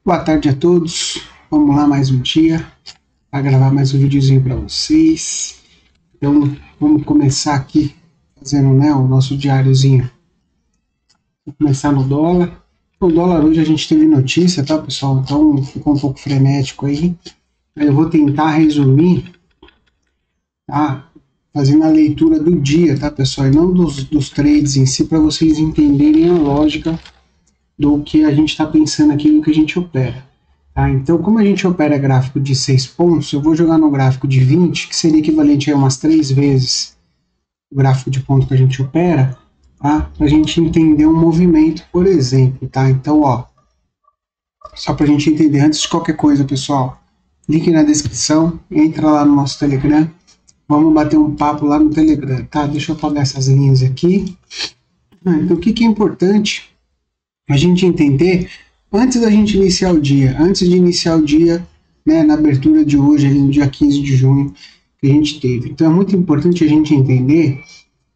Boa tarde a todos. Vamos lá mais um dia para gravar mais um videozinho para vocês. Então vamos começar aqui fazendo, né, o nosso diáriozinho. Vou começar no dólar. O dólar hoje a gente teve notícia, tá, pessoal? Então ficou um pouco frenético aí. Eu vou tentar resumir, tá? Fazendo a leitura do dia, tá, pessoal? E não dos trades em si, para vocês entenderem a lógica do que a gente está pensando aqui, do que a gente opera. Tá? Então, como a gente opera gráfico de 6 pontos, eu vou jogar no gráfico de 20, que seria equivalente a umas 3 vezes o gráfico de ponto que a gente opera, tá? Para a gente entender um movimento, por exemplo. Tá? Então, ó, só para a gente entender, antes de qualquer coisa, pessoal, link na descrição, entra lá no nosso Telegram, vamos bater um papo lá no Telegram, tá? Deixa eu apagar essas linhas aqui. Então, o que é importante a gente entender antes da gente iniciar o dia, né, na abertura de hoje, ali no dia 15 de junho, que a gente teve. Então é muito importante a gente entender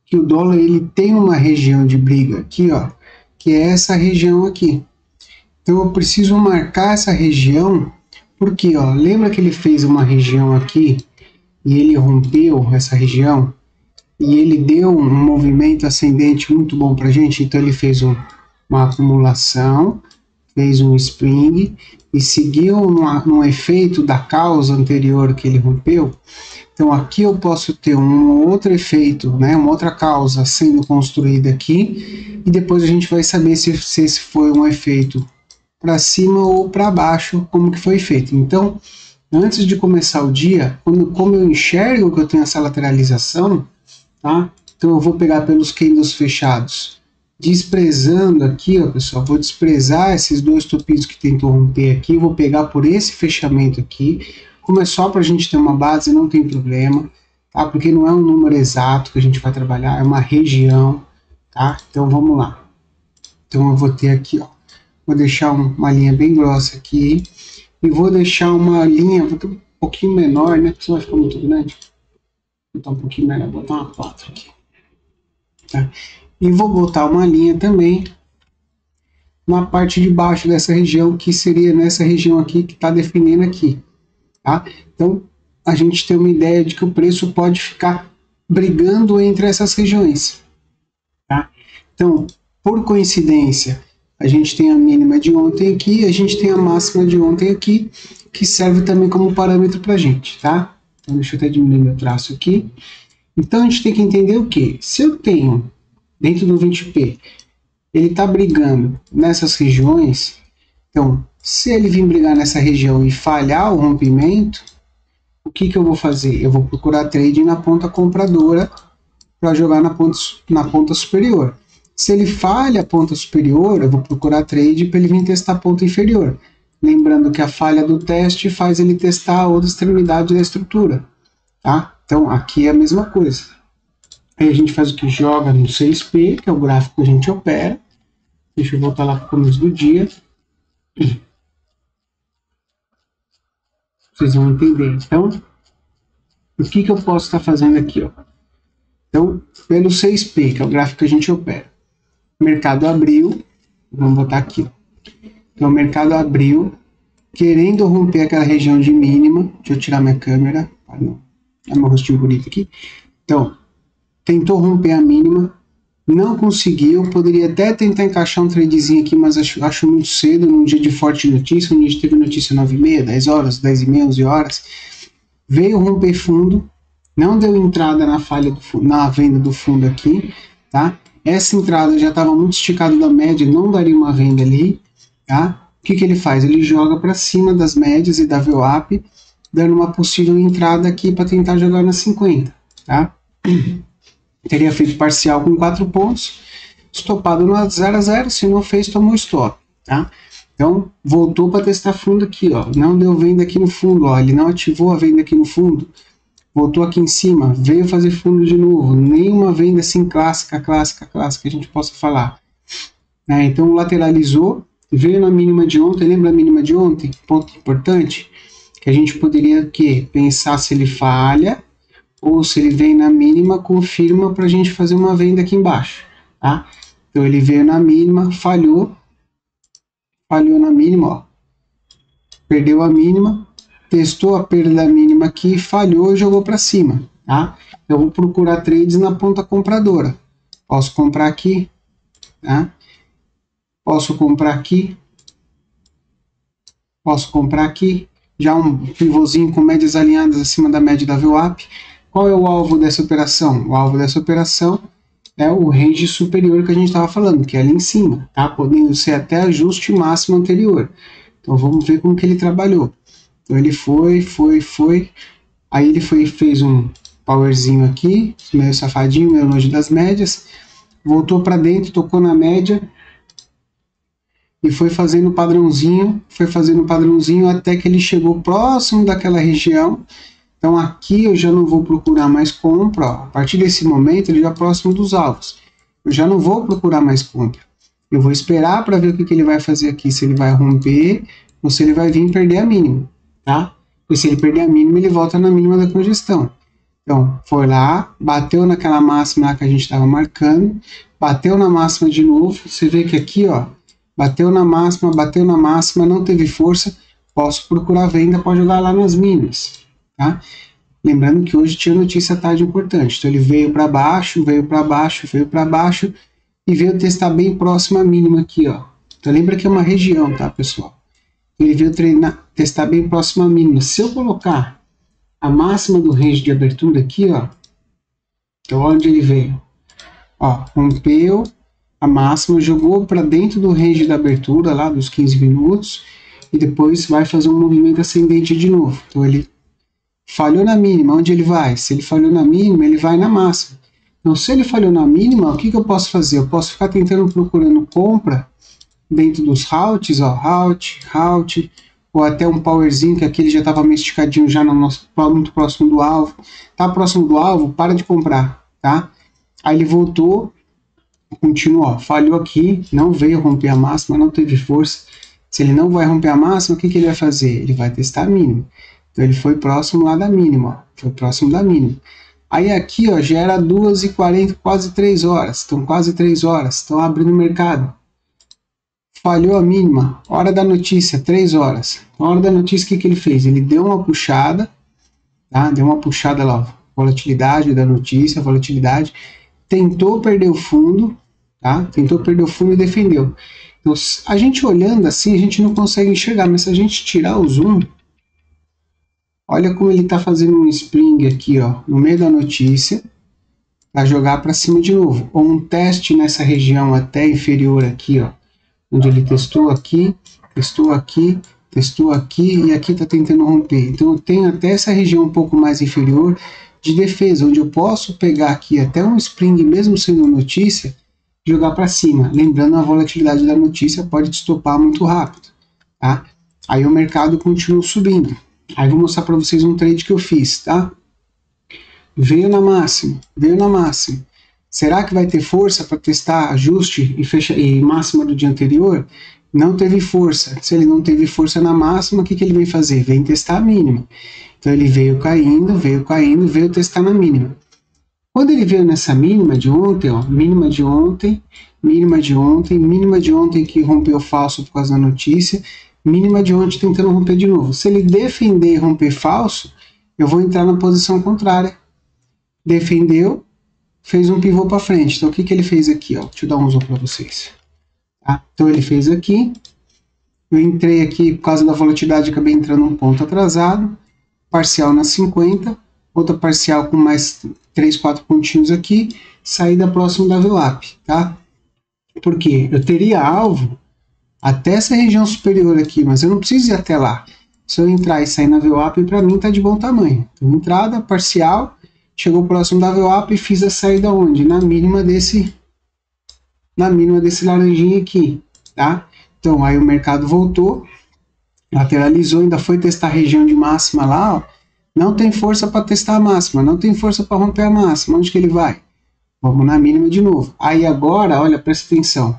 que o dólar ele tem uma região de briga aqui, ó, que é essa região aqui. Então eu preciso marcar essa região, porque, ó, lembra que ele fez uma região aqui e ele rompeu essa região e ele deu um movimento ascendente muito bom para a gente. Então ele fez uma acumulação, fez um spring e seguiu num efeito da causa anterior que ele rompeu. Então aqui eu posso ter um outro efeito, né, uma outra causa sendo construída aqui, e depois a gente vai saber se esse foi um efeito para cima ou para baixo, como que foi feito. Então, antes de começar o dia, como eu enxergo que eu tenho essa lateralização, tá? Então eu vou pegar pelos candles fechados, desprezando aqui, ó, pessoal, vou desprezar esses dois topitos que tentou romper aqui, vou pegar por esse fechamento aqui. Como é só para a gente ter uma base, não tem problema, tá? Porque não é um número exato que a gente vai trabalhar, é uma região, tá? Então vamos lá. Então eu vou ter aqui, ó, vou deixar uma linha bem grossa aqui e vou deixar uma linha um pouquinho menor, né? Porque senão vai ficar muito grande. Vou botar um pouquinho menor, vou botar uma 4 aqui, tá? E vou botar uma linha também na parte de baixo dessa região, que seria nessa região aqui que está definindo aqui, tá? Então a gente tem uma ideia de que o preço pode ficar brigando entre essas regiões, tá? Então, por coincidência, a gente tem a mínima de ontem aqui, a gente tem a máxima de ontem aqui, que serve também como parâmetro para a gente, tá? Então deixa eu até diminuir meu traço aqui. Então a gente tem que entender o que? Se eu tenho dentro do 20p, ele está brigando nessas regiões, então, se ele vir brigar nessa região e falhar o rompimento, o que eu vou fazer? Eu vou procurar trade na ponta compradora para jogar na ponta superior. Se ele falha a ponta superior, eu vou procurar trade para ele vir testar a ponta inferior. Lembrando que a falha do teste faz ele testar a outra extremidade da estrutura, tá? Então, aqui é a mesma coisa. Aí a gente faz o que? Joga no 6P, que é o gráfico que a gente opera. Deixa eu voltar lá para o começo do dia. Vocês vão entender. Então, o que eu posso estar fazendo aqui? Ó? Então, pelo 6P, que é o gráfico que a gente opera. O mercado abriu, vamos botar aqui. Ó. Então, o mercado abriu, querendo romper aquela região de mínima. Deixa eu tirar minha câmera. Ah, não. É meu rostinho bonito aqui. Então, tentou romper a mínima, não conseguiu, poderia até tentar encaixar um tradezinho aqui, mas acho muito cedo, num dia de forte notícia, onde a gente teve notícia 9h30, 10 horas, 10h30, 11 horas, veio romper fundo, não deu entrada na falha do fundo, na venda do fundo aqui, tá? Essa entrada já estava muito esticada da média, não daria uma venda ali, tá? O que ele faz? Ele joga para cima das médias e da VWAP, dando uma possível entrada aqui para tentar jogar na 50, tá? Teria feito parcial com 4 pontos, estopado no 0 a 0, se não fez, tomou stop, tá? Então, voltou para testar fundo aqui, ó, não deu venda aqui no fundo, ó, ele não ativou a venda aqui no fundo, voltou aqui em cima, veio fazer fundo de novo, nenhuma venda assim clássica, que a gente possa falar, né? Então, lateralizou, veio na mínima de ontem, lembra a mínima de ontem? Ponto importante, que a gente poderia pensar se ele falha, ou se ele vem na mínima, confirma para a gente fazer uma venda aqui embaixo, tá? Então ele veio na mínima, falhou na mínima, ó. perdeu a mínima, testou a perda mínima aqui, falhou e jogou para cima, tá? Eu vou procurar trades na ponta compradora. Posso comprar aqui, tá? Posso comprar aqui. Posso comprar aqui. Já um pivôzinho com médias alinhadas acima da média da VWAP. Qual é o alvo dessa operação? O alvo dessa operação é o range superior que a gente estava falando, que é ali em cima, tá? Podendo ser até ajuste máximo anterior. Então vamos ver como que ele trabalhou. Então ele foi. Aí ele fez um powerzinho aqui, meio safadinho, meio longe das médias. Voltou para dentro, tocou na média e foi fazendo padrãozinho, até que ele chegou próximo daquela região. Então aqui eu já não vou procurar mais compra, ó. A partir desse momento ele já é próximo dos alvos. Eu já não vou procurar mais compra. Eu vou esperar para ver o que ele vai fazer aqui, se ele vai romper ou se ele vai vir perder a mínima, tá? Porque se ele perder a mínima, ele volta na mínima da congestão. Então, foi lá, bateu naquela máxima lá que a gente estava marcando, bateu na máxima de novo, você vê que aqui, ó, bateu na máxima, não teve força, posso procurar venda, pode jogar lá nas mínimas, tá? Lembrando que hoje tinha notícia tarde importante, então ele veio para baixo e veio testar bem próximo à mínima aqui, ó. Então lembra que é uma região, tá, pessoal? Ele veio testar bem próximo à mínima. Se eu colocar a máxima do range de abertura aqui, ó, então onde ele veio? Ó, rompeu a máxima, jogou para dentro do range da abertura, lá dos 15 minutos, e depois vai fazer um movimento ascendente de novo. Então ele falhou na mínima, onde ele vai? Se ele falhou na mínima, ele vai na máxima. Então se ele falhou na mínima, o que eu posso fazer? Eu posso ficar procurando compra dentro dos halts, ó, halt, ou até um powerzinho, que aqui ele já estava meio esticadinho já muito próximo do alvo. Tá próximo do alvo, para de comprar, tá? Aí ele voltou, continuou, falhou aqui, não veio romper a máxima, não teve força. Se ele não vai romper a máxima, o que ele vai fazer? Ele vai testar a mínima. Então ele foi próximo lá da mínima, ó, foi próximo da mínima. Aí aqui, ó, já era 2h40, quase 3 horas, então quase 3 horas, estão abrindo o mercado. Falhou a mínima, hora da notícia, 3 horas. Na hora da notícia, o que ele fez? Ele deu uma puxada, tá? Deu uma puxada lá, volatilidade da notícia, volatilidade. Tentou perder o fundo, tá? Tentou perder o fundo e defendeu. Então, a gente olhando assim, a gente não consegue enxergar, mas se a gente tirar o zoom, olha como ele está fazendo um spring aqui, ó, no meio da notícia, para jogar para cima de novo. Ou um teste nessa região até inferior aqui, ó, onde ele testou aqui, e aqui está tentando romper. Então eu tenho até essa região um pouco mais inferior de defesa, onde eu posso pegar aqui até um spring, mesmo sendo notícia, jogar para cima. Lembrando, a volatilidade da notícia pode estopar muito rápido, tá? Aí o mercado continua subindo. Aí vou mostrar para vocês um trade que eu fiz, tá? Veio na máxima. Será que vai ter força para testar ajuste e máxima do dia anterior? Não teve força. Se ele não teve força na máxima, o que ele vem fazer? Vem testar a mínima. Então ele veio caindo, veio testar na mínima. Quando ele veio nessa mínima de ontem, ó, mínima de ontem que rompeu falso por causa da notícia, mínima de ontem tentando romper de novo. Se ele defender e romper falso, eu vou entrar na posição contrária. Defendeu, fez um pivô para frente. Então o que ele fez aqui? Ó? Deixa eu dar um zoom para vocês. Tá? Então ele fez aqui. Eu entrei aqui por causa da volatilidade, acabei entrando um ponto atrasado. Parcial na 50. Outra parcial com mais 3, 4 pontinhos aqui. Saída próximo da VWAP. Tá? Por quê? Eu teria alvo até essa região superior aqui, mas eu não preciso ir até lá. Se eu entrar e sair na VWAP, para mim está de bom tamanho. Então, entrada, parcial, chegou próximo da VWAP e fiz a saída onde? Na mínima desse laranjinha aqui, tá? Então, aí o mercado voltou, lateralizou, ainda foi testar a região de máxima lá, ó. Não tem força para testar a máxima, não tem força para romper a máxima. Onde que ele vai? Vamos na mínima de novo. Aí agora, olha, presta atenção.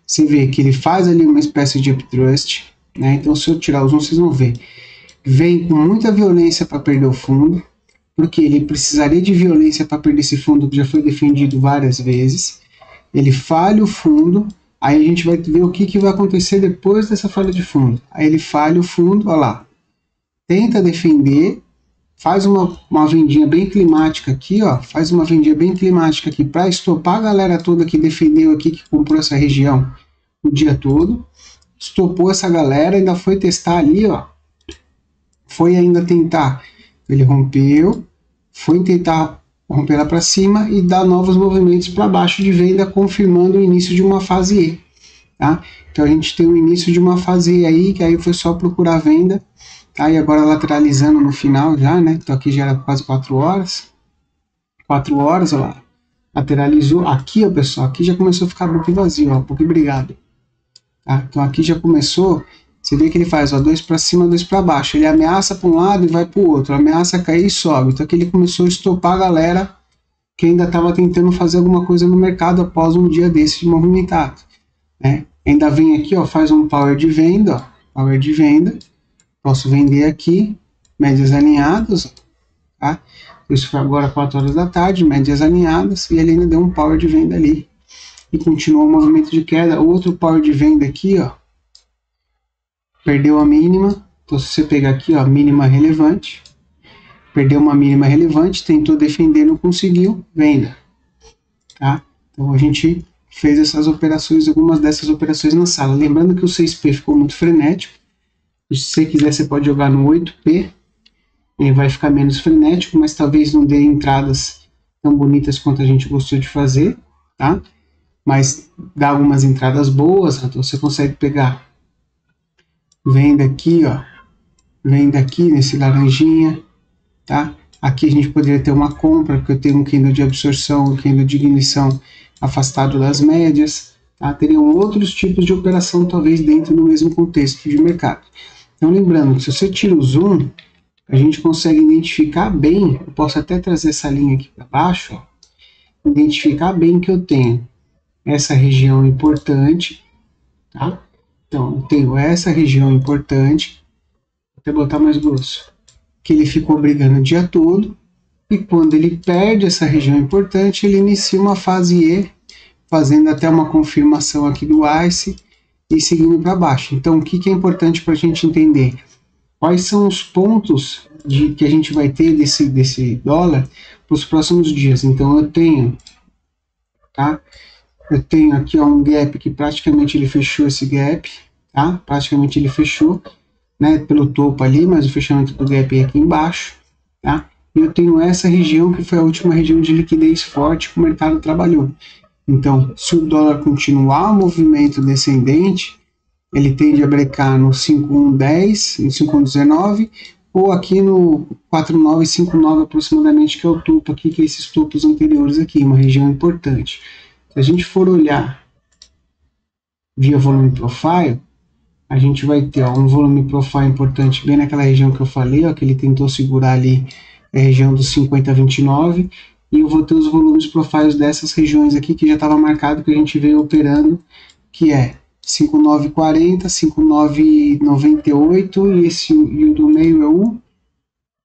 Você vê que ele faz ali uma espécie de uptrust, né? Então, se eu tirar os zoom, vocês vão ver. Vem com muita violência para perder o fundo, porque ele precisaria de violência para perder esse fundo que já foi defendido várias vezes. Ele falha o fundo, Aí a gente vai ver o que vai acontecer depois dessa falha de fundo. Aí ele falha o fundo, olha lá. Tenta defender, faz uma vendinha bem climática aqui, ó. Faz uma vendinha bem climática aqui para estopar a galera toda que defendeu aqui, que comprou essa região o dia todo. Estopou essa galera, ainda foi testar ali, ó. Foi ainda tentar. Ele rompeu, foi tentar romper lá para cima e dar novos movimentos para baixo de venda, confirmando o início de uma fase E, tá? Então a gente tem o início de uma fase E aí, que aí foi só procurar venda, tá? E agora lateralizando no final já, né? Então aqui já era quase 4 horas. 4 horas, ó lá. Lateralizou. Aqui, ó, pessoal, aqui já começou a ficar book vazio, ó, book brigado. Tá? Então aqui já começou. Você vê que ele faz, ó, 2 para cima, 2 para baixo. Ele ameaça para um lado e vai para o outro. Ameaça cair e sobe. Então aqui ele começou a estopar a galera que ainda estava tentando fazer alguma coisa no mercado após um dia desse de movimentado, né? Ainda vem aqui, ó, faz um power de venda, ó, power de venda. Posso vender aqui, médias alinhadas, tá? Isso foi agora 4 horas da tarde, médias alinhadas, e ele ainda deu um power de venda ali. E continuou o movimento de queda. Outro power de venda aqui, ó. Perdeu a mínima. Então, se você pegar aqui, ó, mínima relevante. Perdeu uma mínima relevante, tentou defender, não conseguiu, venda. Tá? Então, a gente fez essas operações, algumas dessas operações na sala. Lembrando que o 6P ficou muito frenético. Se você quiser, você pode jogar no 8P. Ele vai ficar menos frenético, mas talvez não dê entradas tão bonitas quanto a gente gostou de fazer, tá? Mas dá algumas entradas boas, então você consegue pegar venda aqui, ó, venda aqui nesse laranjinha, tá? Aqui a gente poderia ter uma compra, porque eu tenho um candle de absorção, um candle de ignição afastado das médias, tá? Teriam outros tipos de operação, talvez dentro do mesmo contexto de mercado. Então lembrando que se você tira o zoom, a gente consegue identificar bem, eu posso até trazer essa linha aqui para baixo, ó, identificar bem que eu tenho essa região importante, tá? Então, eu tenho essa região importante, vou até botar mais grosso, que ele ficou brigando o dia todo, e quando ele perde essa região importante, ele inicia uma fase E, fazendo até uma confirmação aqui do ICE, e seguindo para baixo. Então, o que é importante para a gente entender? Quais são os pontos que a gente vai ter desse dólar para os próximos dias? Então, eu tenho, tá? Eu tenho aqui, ó, um gap que praticamente ele fechou esse gap, tá? Praticamente ele fechou, né, pelo topo ali, mas o fechamento do gap é aqui embaixo, tá? E eu tenho essa região que foi a última região de liquidez forte que o mercado trabalhou. Então, se o dólar continuar o movimento descendente, ele tende a brecar no 5.110, no 5.119, ou aqui no 4.959 aproximadamente, que é o topo aqui, que é esses topos anteriores aqui, uma região importante. Se a gente for olhar via volume profile, a gente vai ter, ó, um volume profile importante bem naquela região que eu falei, ó, que ele tentou segurar ali, a região dos 50,29, e eu vou ter os volumes profiles dessas regiões aqui que já estava marcado, que a gente veio operando, que é 5.940, 5.998 e o do meio é o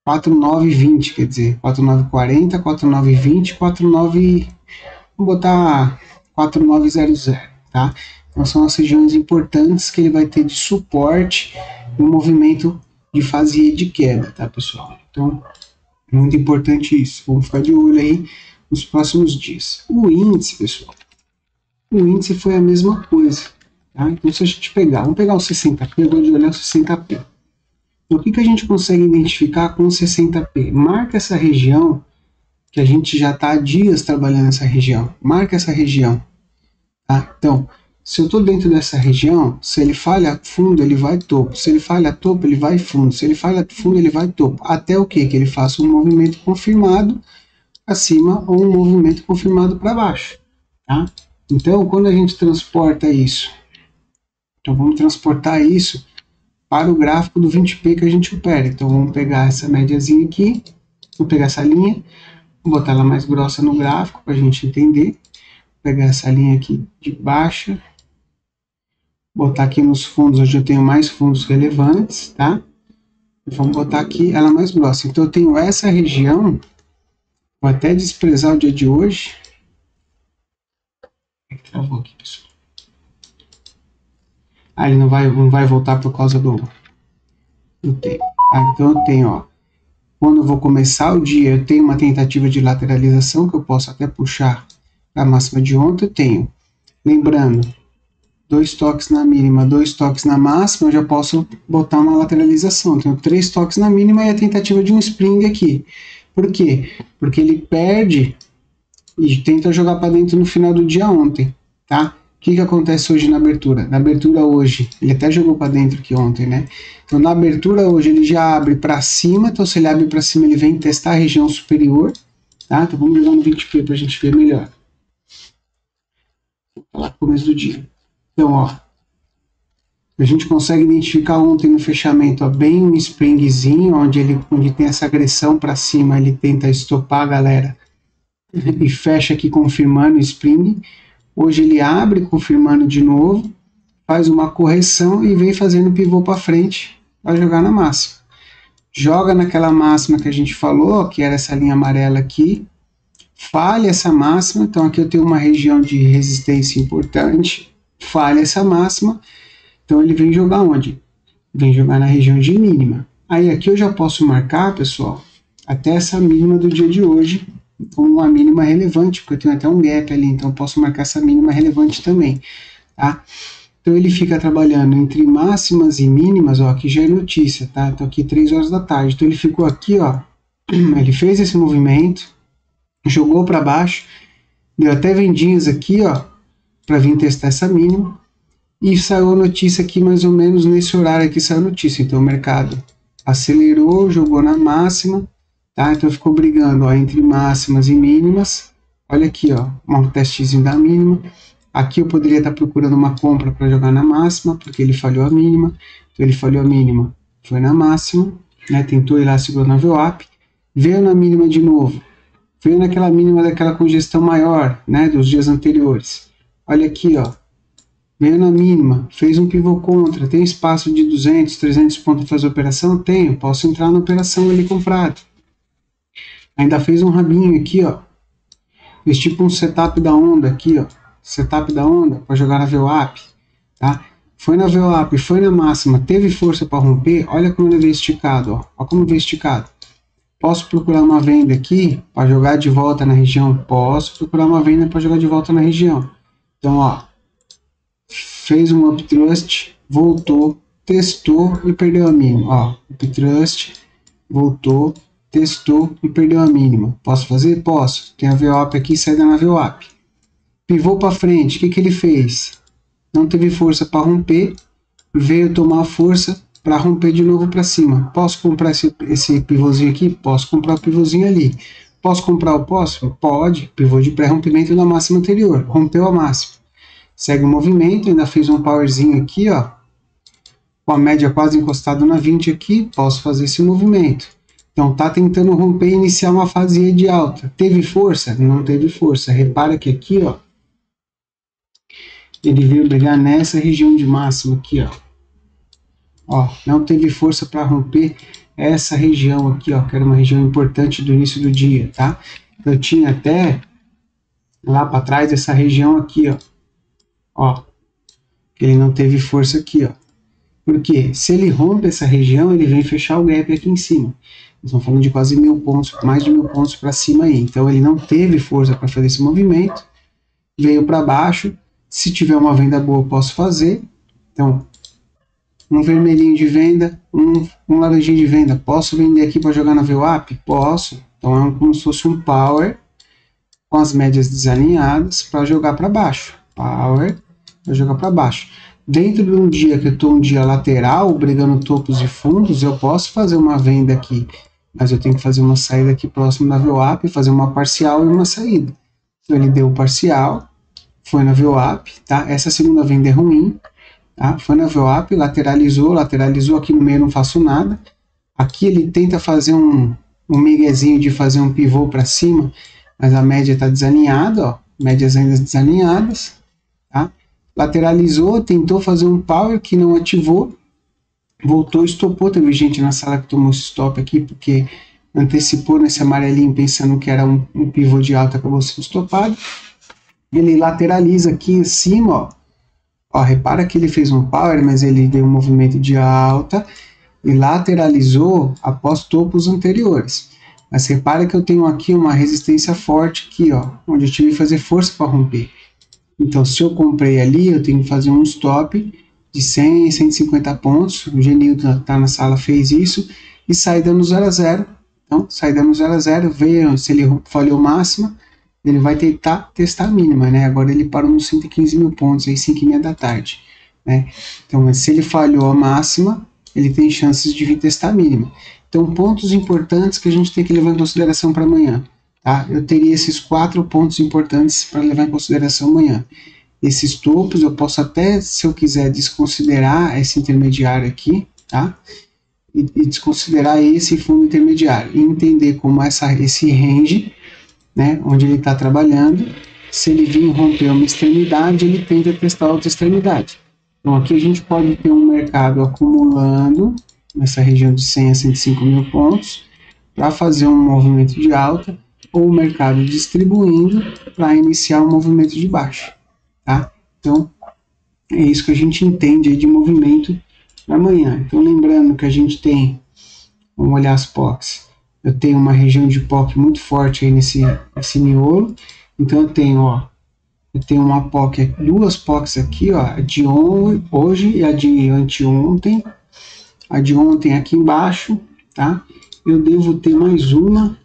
4.920, quer dizer, 4.940, 4.920, 4.9... Vamos botar 4.900, tá? Então são as regiões importantes que ele vai ter de suporte no movimento de fase E de queda, tá, pessoal? Então, muito importante isso. Vamos ficar de olho aí nos próximos dias. O índice, pessoal, o índice foi a mesma coisa, tá? Então, se a gente pegar, vamos pegar o 60P, eu vou de olhar o 60P. Então, o que a gente consegue identificar com o 60P? Marca essa região, que a gente já está há dias trabalhando nessa região. Marca essa região, tá? Então, se eu estou dentro dessa região, se ele falha fundo, ele vai topo. Se ele falha topo, ele vai fundo. Se ele falha fundo, ele vai topo. Até o quê? Que ele faça um movimento confirmado acima ou um movimento confirmado para baixo, tá? Então, quando a gente transporta isso, então vamos transportar isso para o gráfico do 20P que a gente opera. Então, vamos pegar essa médiazinha aqui, vou pegar essa linha, vou botar ela mais grossa no gráfico para a gente entender. Vou pegar essa linha aqui de baixa, botar aqui nos fundos, onde eu tenho mais fundos relevantes, tá? Vamos botar aqui ela mais grossa. Então, eu tenho essa região, vou até desprezar o dia de hoje. Travou aqui, pessoal. ele não vai voltar por causa do tempo. Então eu tenho, ó, quando eu vou começar o dia, eu tenho uma tentativa de lateralização, que eu posso até puxar para a máxima de ontem, eu tenho. Lembrando, 2 toques na mínima, 2 toques na máxima, eu já posso botar uma lateralização. Tenho 3 toques na mínima e a tentativa de um spring aqui. Por quê? Porque ele perde e tenta jogar para dentro no final do dia ontem, tá? O que acontece hoje na abertura? Na abertura hoje, ele até jogou para dentro aqui ontem, né? Então na abertura hoje ele já abre para cima, então se ele abre para cima ele vem testar a região superior, tá? Então vamos jogar no 20p para a gente ver melhor. Vou falar no começo do dia. Então, ó, a gente consegue identificar ontem no fechamento, ó, bem um springzinho, onde tem essa agressão para cima, ele tenta estopar a galera e fecha aqui confirmando o spring. Hoje ele abre confirmando de novo, faz uma correção e vem fazendo pivô para frente para jogar na máxima. Joga naquela máxima que a gente falou, ó, que era essa linha amarela aqui, falha essa máxima, então aqui eu tenho uma região de resistência importante, falha essa máxima, então ele vem jogar onde? Vem jogar na região de mínima. Aí aqui eu já posso marcar, pessoal, até essa mínima do dia de hoje, como uma mínima relevante, porque eu tenho até um gap ali, então eu posso marcar essa mínima relevante também, tá? Então ele fica trabalhando entre máximas e mínimas, ó, aqui já é notícia, tá? Então aqui 3 horas da tarde, então ele ficou aqui, ó, ele fez esse movimento, jogou para baixo, deu até vendinhas aqui, ó, para vir testar essa mínima, e saiu a notícia aqui mais ou menos nesse horário aqui saiu a notícia, então o mercado acelerou, jogou na máxima, tá? Então ficou brigando, ó, entre máximas e mínimas, olha aqui, ó, um testezinho da mínima, aqui eu poderia estar procurando uma compra para jogar na máxima, porque ele falhou a mínima, então ele falhou a mínima, foi na máxima, né? Tentou ir lá, segurou na VWAP, veio na mínima de novo, veio naquela mínima daquela congestão maior, né, dos dias anteriores. Olha aqui, ó, veio na mínima, fez um pivô contra, tem espaço de 200, 300 pontos para fazer operação? Tenho, posso entrar na operação ali comprado. Ainda fez um rabinho aqui, ó, fez tipo um setup da onda aqui, ó, setup da onda para jogar na VWAP, tá? Foi na VWAP, foi na máxima, teve força para romper, olha como ele veio esticado, ó, olha como veio esticado. Posso procurar uma venda aqui para jogar de volta na região? Posso procurar uma venda para jogar de volta na região. Então, ó, fez um uptrust, voltou, testou e perdeu a mínima. Ó, uptrust, voltou, testou e perdeu a mínima. Posso fazer? Posso. Tem a VWAP aqui, saída na VWAP. Pivô para frente, o que ele fez? Não teve força para romper, veio tomar força para romper de novo para cima. Posso comprar esse pivôzinho aqui? Posso comprar o pivôzinho ali. Posso comprar o posso? Pode. Pivô de pré-rompimento da máxima anterior. Rompeu a máxima. Segue o movimento, ainda fez um powerzinho aqui, ó. Com a média quase encostada na 20 aqui, posso fazer esse movimento. Então tá tentando romper e iniciar uma fase de alta. Teve força? Não teve força. Repara que aqui, ó, ele veio brigar nessa região de máxima aqui, ó. Ó, não teve força para romper essa região aqui, ó, que era uma região importante do início do dia, tá? Eu tinha até lá para trás essa região aqui, ó. Ó, ele não teve força aqui, ó. Porque se ele rompe essa região, ele vem fechar o gap aqui em cima. Nós estamos falando de quase 1000 pontos, mais de 1000 pontos para cima aí. Então ele não teve força para fazer esse movimento, veio para baixo. Se tiver uma venda boa, eu posso fazer. Então, um vermelhinho de venda, um laranjinho de venda. Posso vender aqui para jogar na VWAP? Posso. Então é como se fosse um power com as médias desalinhadas para jogar para baixo. Power para jogar para baixo. Dentro de um dia que eu estou um dia lateral, brigando topos e fundos, eu posso fazer uma venda aqui, mas eu tenho que fazer uma saída aqui próximo da VWAP, fazer uma parcial e uma saída. Então ele deu o parcial, foi na VWAP, tá? Essa segunda venda é ruim, tá? Foi na VWAP, lateralizou aqui no meio, não faço nada. Aqui ele tenta fazer um miguezinho de fazer um pivô para cima, mas a média está desalinhada, ó, médias ainda desalinhadas, tá? Lateralizou, tentou fazer um power que não ativou, voltou, estopou. Teve gente na sala que tomou esse stop aqui porque antecipou nesse amarelinho pensando que era um pivô de alta, acabou sendo estopado. Ele lateraliza aqui em cima, ó, Ó, repara que ele fez um power, mas ele deu um movimento de alta e lateralizou após topos anteriores. Mas repara que eu tenho aqui uma resistência forte aqui, ó, onde eu tive que fazer força para romper. Então, se eu comprei ali, eu tenho que fazer um stop de 100, 150 pontos. O Genildo tá na sala, fez isso e sai dando 0 a 0. Então, sai dando 0 a 0, vê se ele falhou máxima, ele vai tentar testar a mínima, né? Agora ele parou nos 115 mil pontos, aí 5h30 da tarde, né? Então, se ele falhou a máxima, ele tem chances de vir testar a mínima. Então, pontos importantes que a gente tem que levar em consideração para amanhã. Tá? Eu teria esses 4 pontos importantes para levar em consideração amanhã. Esses topos, eu posso até, se eu quiser, desconsiderar esse intermediário aqui, tá? E desconsiderar esse fundo intermediário. E entender como esse range, né, onde ele está trabalhando, se ele vir romper uma extremidade, ele tende a testar outra extremidade. Então, aqui a gente pode ter um mercado acumulando nessa região de 100 a 105 mil pontos para fazer um movimento de alta, ou o mercado distribuindo para iniciar um movimento de baixa, tá? Então, é isso que a gente entende aí de movimento para amanhã. Então, lembrando que a gente tem, vamos olhar as POCs, eu tenho uma região de POC muito forte aí nesse miolo, então eu tenho uma POC, duas POCs aqui, ó, a de hoje e a de anteontem, a de ontem aqui embaixo, tá? Eu devo ter mais uma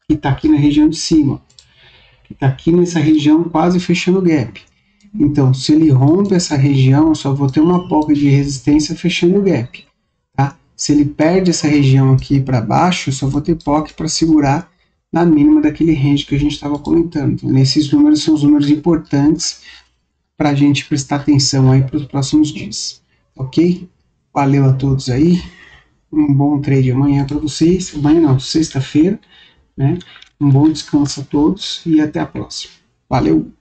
que está aqui na região de cima, que está aqui nessa região quase fechando o gap. Então, se ele rompe essa região, eu só vou ter uma POC de resistência fechando o gap. Tá? Se ele perde essa região aqui para baixo, eu só vou ter POC para segurar na mínima daquele range que a gente estava comentando. Então, esses números são os números importantes para a gente prestar atenção aí para os próximos dias. Ok? Valeu a todos aí. Um bom trade amanhã para vocês. Amanhã não, sexta-feira. Né? Um bom descanso a todos e até a próxima. Valeu!